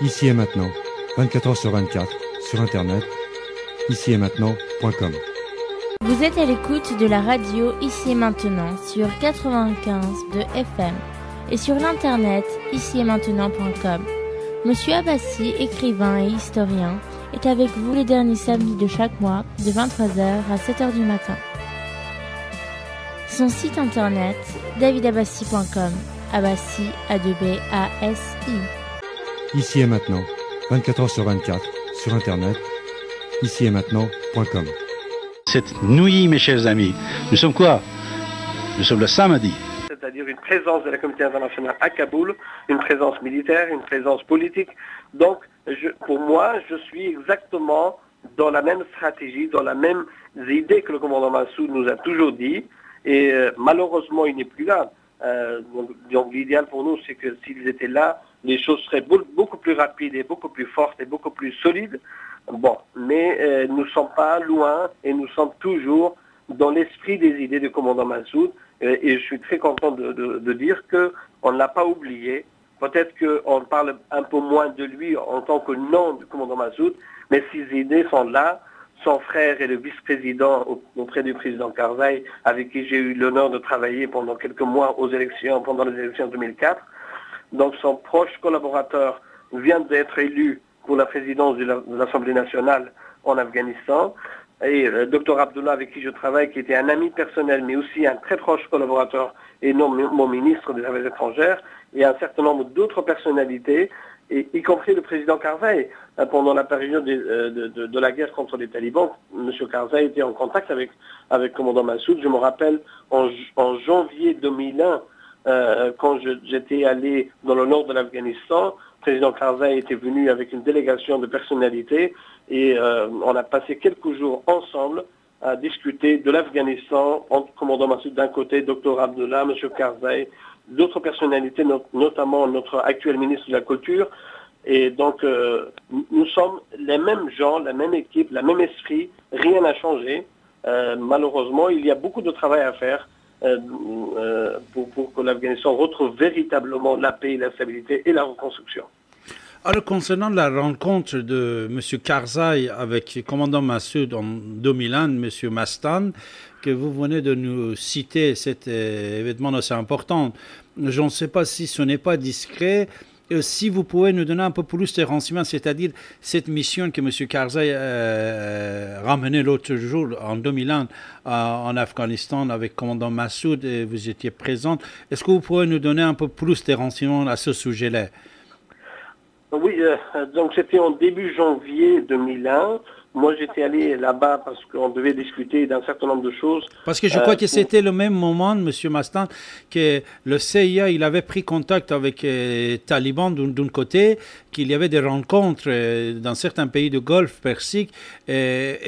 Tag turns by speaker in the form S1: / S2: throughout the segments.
S1: Ici et maintenant, 24 heures sur 24, sur Internet, ici et maintenant.com.
S2: Vous êtes à l'écoute de la radio Ici et Maintenant sur 95 de FM et sur l'internet ici et maintenant.com. Monsieur Abbassi, écrivain et historien, est avec vous les derniers samedis de chaque mois de 23h à 7h du matin. Son site internet davidabbassi.com. Abbassi A2B-A-S-I.
S1: Ici et maintenant, 24 heures sur 24, sur Internet, ici et maintenant.com.
S3: Cette nuit, mes chers amis, nous sommes quoi? Nous sommes le samedi.
S4: C'est-à-dire une présence de la communauté internationale à Kaboul, une présence militaire, une présence politique. Donc, pour moi, je suis exactement dans la même stratégie, dans la même idée que le commandant Massoud nous a toujours dit. Et malheureusement, il n'est plus là. Donc l'idéal pour nous, c'est que s'ils étaient là, les choses seraient beaucoup plus rapides et beaucoup plus fortes et beaucoup plus solides. Bon, mais nous ne sommes pas loin et nous sommes toujours dans l'esprit des idées du commandant Massoud. Et je suis très content de dire qu'on ne l'a pas oublié. Peut-être qu'on parle un peu moins de lui en tant que nom du commandant Massoud, mais ses idées sont là. Son frère est le vice-président auprès du président Karzai, avec qui j'ai eu l'honneur de travailler pendant quelques mois pendant les élections 2004. Donc son proche collaborateur vient d'être élu pour la présidence de l'Assemblée nationale en Afghanistan. Et le docteur Abdullah, avec qui je travaille, qui était un ami personnel, mais aussi un très proche collaborateur, et non mon ministre des Affaires étrangères, et un certain nombre d'autres personnalités, et y compris le président Karzai. Pendant la période de la guerre contre les talibans, M. Karzai était en contact avec le commandant Massoud. Je me rappelle en janvier 2001, quand j'étais allé dans le nord de l'Afghanistan, le président Karzai était venu avec une délégation de personnalités et on a passé quelques jours ensemble à discuter de l'Afghanistan entre le commandant Massoud d'un côté, Dr Abdullah, M. Karzai, d'autres personnalités, notamment notre actuel ministre de la Culture. Et donc, nous sommes les mêmes gens, la même équipe, le même esprit, rien n'a changé. Malheureusement, il y a beaucoup de travail à faire pour que l'Afghanistan retrouve véritablement la paix, la stabilité et la reconstruction.
S5: Alors, concernant la rencontre de M. Karzai avec le commandant Massoud en 2001, M. Mastan, que vous venez de nous citer, cet événement assez important, je ne sais pas si ce n'est pas discret. Si vous pouvez nous donner un peu plus de renseignements, c'est-à-dire cette mission que M. Karzai ramenait l'autre jour, en 2001, en Afghanistan, avec le commandant Massoud, et vous étiez présente. Est-ce que vous pouvez nous donner un peu plus de renseignements à ce sujet-là?
S4: Oui, donc c'était en début janvier 2001. Moi, j'étais allé là-bas parce qu'on devait discuter d'un certain nombre de choses.
S5: Parce que je crois que c'était le même moment, M. Mastan, que le CIA il avait pris contact avec les talibans d'un côté, qu'il y avait des rencontres dans certains pays du Golfe Persique. Et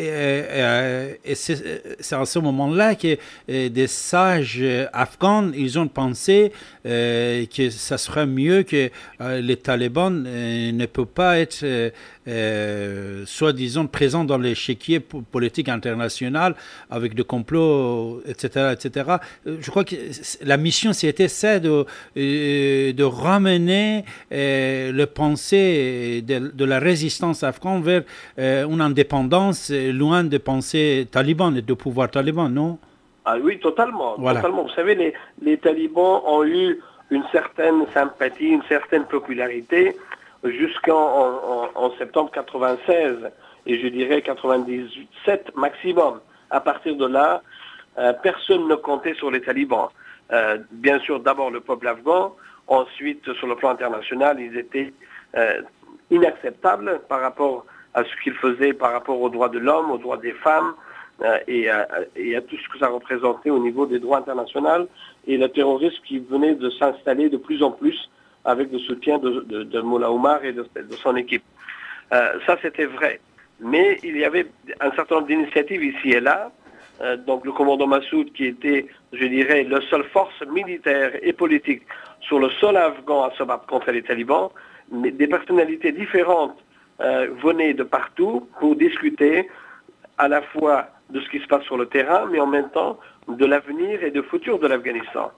S5: c'est à ce moment-là que des sages afghans, ils ont pensé que ça serait mieux que les talibans ne peuvent pas être, soi-disant, présents dans l'échiquier politique international avec des complots, etc., etc. Je crois que la mission, c'était ça, de ramener le pensée de la résistance afghane vers une indépendance loin de pensée talibane et de pouvoir taliban, non?
S4: Ah oui, totalement.
S5: Voilà.
S4: Totalement. Vous savez, les talibans ont eu une certaine sympathie, une certaine popularité jusqu'en septembre 96 et je dirais 97 maximum. À partir de là, personne ne comptait sur les talibans. Bien sûr, d'abord le peuple afghan, ensuite sur le plan international, ils étaient inacceptables par rapport à ce qu'ils faisaient par rapport aux droits de l'homme, aux droits des femmes et à tout ce que ça représentait au niveau des droits internationaux et le terrorisme qui venait de s'installer de plus en plus avec le soutien de Moula Omar et de son équipe. Ça, c'était vrai. Mais il y avait un certain nombre d'initiatives ici et là. Donc le commandant Massoud, qui était, je dirais, la seule force militaire et politique sur le sol afghan à se battre contre les talibans, mais des personnalités différentes venaient de partout pour discuter à la fois de ce qui se passe sur le terrain, mais en même temps de l'avenir et du futur de l'Afghanistan.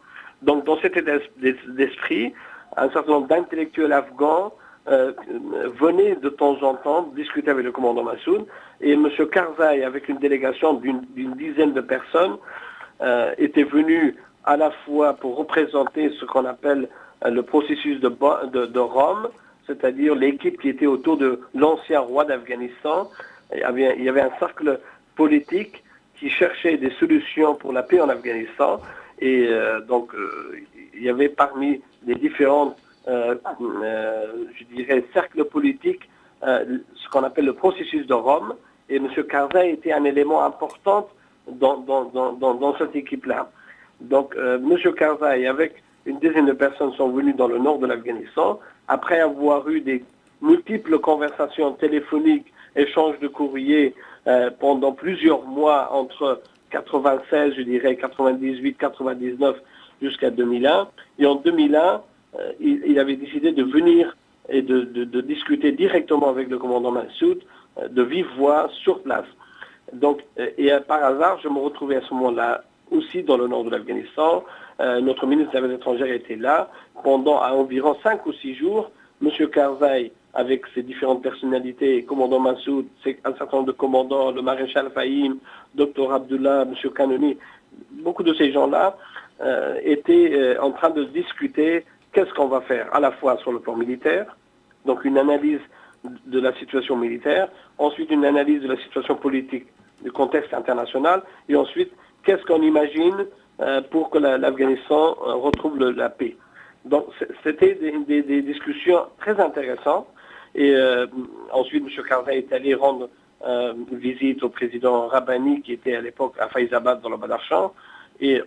S4: Donc dans cet état d'esprit, un certain nombre d'intellectuels afghans venait de temps en temps discuter avec le commandant Massoud, et M. Karzai, avec une délégation d'une dizaine de personnes, était venu à la fois pour représenter ce qu'on appelle le processus de Rome, c'est-à-dire l'équipe qui était autour de l'ancien roi d'Afghanistan. Il y avait un cercle politique qui cherchait des solutions pour la paix en Afghanistan, et donc il y avait parmi les différentes je dirais, cercle politique, ce qu'on appelle le processus de Rome, et M. Karzai était un élément important dans cette équipe-là. Donc, M. Karzai, avec une dizaine de personnes, sont venus dans le nord de l'Afghanistan, après avoir eu des multiples conversations téléphoniques, échanges de courriers pendant plusieurs mois, entre 96, je dirais, 98, 99, jusqu'à 2001. Et en 2001, il avait décidé de venir et de discuter directement avec le commandant Massoud, de vive voix, sur place. Donc, et par hasard, je me retrouvais à ce moment-là aussi dans le nord de l'Afghanistan. Notre ministre des Affaires étrangères était là. Pendant environ 5 ou 6 jours, M. Karzai, avec ses différentes personnalités, commandant Massoud, un certain nombre de commandants, le maréchal Fahim, Dr Abdullah, M. Kanoni, beaucoup de ces gens-là étaient en train de discuter qu'est-ce qu'on va faire, à la fois sur le plan militaire, donc une analyse de la situation militaire, ensuite une analyse de la situation politique, du contexte international, et ensuite, qu'est-ce qu'on imagine pour que l'Afghanistan retrouve la paix. Donc, c'était des discussions très intéressantes, et ensuite, M. Karzai est allé rendre une visite au président Rabbani, qui était à l'époque à Faizabad, dans le Badakhan, et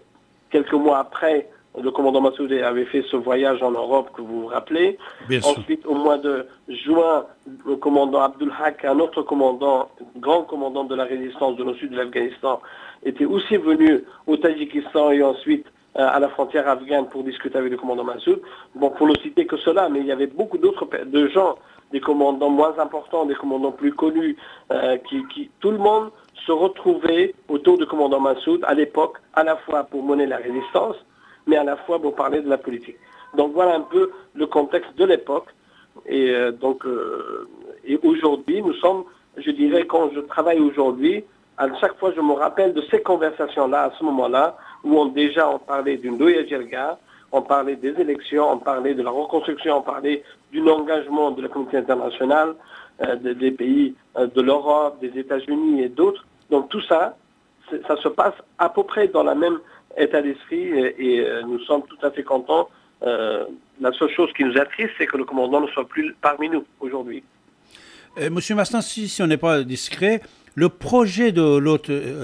S4: quelques mois après, le commandant Massoud avait fait ce voyage en Europe que vous vous rappelez.
S5: Bien sûr.
S4: Ensuite, au mois de juin, le commandant Abdul Haq, un autre commandant, grand commandant de la résistance de le sud de l'Afghanistan, était aussi venu au Tadjikistan et ensuite à la frontière afghane pour discuter avec le commandant Massoud. Bon, pour ne citer que cela, mais il y avait beaucoup de gens, des commandants moins importants, des commandants plus connus, tout le monde se retrouvait autour du commandant Massoud à l'époque, à la fois pour mener la résistance, mais à la fois pour parler de la politique. Donc voilà un peu le contexte de l'époque. Et et aujourd'hui, nous sommes, je dirais, quand je travaille aujourd'hui, à chaque fois je me rappelle de ces conversations-là, à ce moment-là, où on parlait d'une Loya Jirga, on parlait des élections, on parlait de la reconstruction, on parlait d'un engagement de la communauté internationale, des pays de l'Europe, des États-Unis et d'autres. Donc tout ça, ça se passe à peu près dans la même état d'esprit et nous sommes tout à fait contents. La seule chose qui nous attriste, c'est que le commandant ne soit plus parmi nous aujourd'hui.
S5: Monsieur Mastan, si on n'est pas discret, le projet de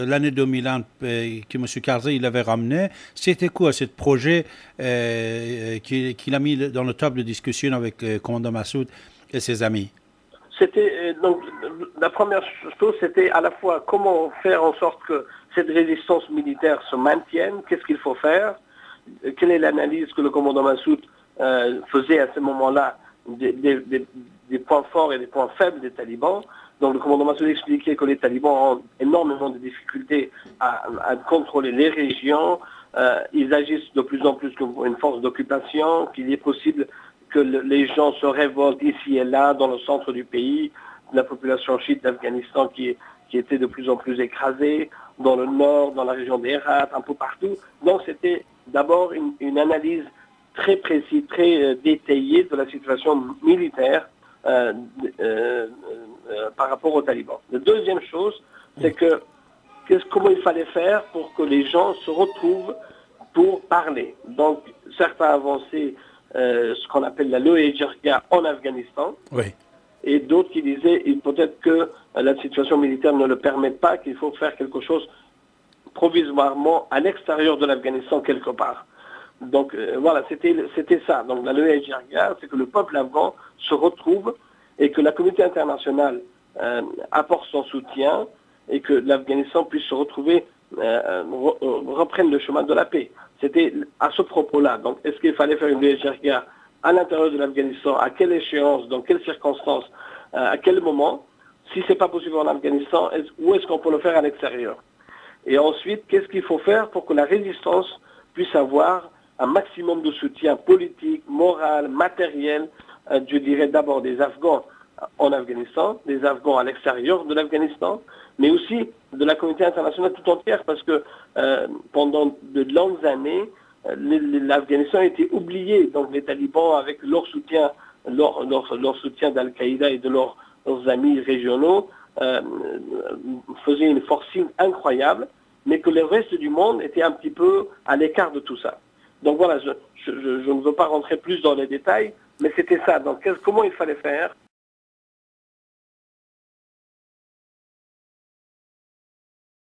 S5: l'année 2001 que M. Karzai il avait ramené, c'était quoi ce projet qu'il a mis dans le table de discussion avec le commandant Massoud et ses amis?
S4: C'était donc la première chose, c'était à la fois comment faire en sorte que cette résistance militaire se maintienne, qu'est-ce qu'il faut faire, quelle est l'analyse que le commandant Massoud faisait à ce moment-là des points forts et des points faibles des talibans. Donc le commandant Massoud expliquait que les talibans ont énormément de difficultés à contrôler les régions, ils agissent de plus en plus comme une force d'occupation, qu'il est possible que les gens se révoltent ici et là dans le centre du pays, la population chiite d'Afghanistan qui était de plus en plus écrasée, dans le nord, dans la région d'Herat, un peu partout. Donc c'était d'abord une analyse très précise, très détaillée de la situation militaire par rapport aux talibans. La deuxième chose, c'est comment il fallait faire pour que les gens se retrouvent pour parler. Donc certains avançaient ce qu'on appelle la Loya Jirga en Afghanistan.
S5: Oui.
S4: Et d'autres qui disaient peut-être que la situation militaire ne le permet pas, qu'il faut faire quelque chose provisoirement à l'extérieur de l'Afghanistan quelque part. Donc voilà, c'était ça. Donc la Loya Jirga, c'est que le peuple afghan se retrouve et que la communauté internationale apporte son soutien et que l'Afghanistan puisse se retrouver, reprenne le chemin de la paix. C'était à ce propos-là. Donc est-ce qu'il fallait faire une Loya Jirga à l'intérieur de l'Afghanistan, à quelle échéance, dans quelles circonstances, à quel moment, si ce n'est pas possible en Afghanistan, où est-ce qu'on peut le faire à l'extérieur? Et ensuite, qu'est-ce qu'il faut faire pour que la résistance puisse avoir un maximum de soutien politique, moral, matériel je dirais d'abord des Afghans en Afghanistan, des Afghans à l'extérieur de l'Afghanistan, mais aussi de la communauté internationale tout entière, parce que pendant de longues années, l'Afghanistan a été oublié. Donc les talibans, avec leur soutien, leur soutien d'Al-Qaïda et de leurs amis régionaux, faisaient une forcing incroyable, mais que le reste du monde était un petit peu à l'écart de tout ça. Donc voilà, je ne veux pas rentrer plus dans les détails, mais c'était ça. Donc comment il fallait faire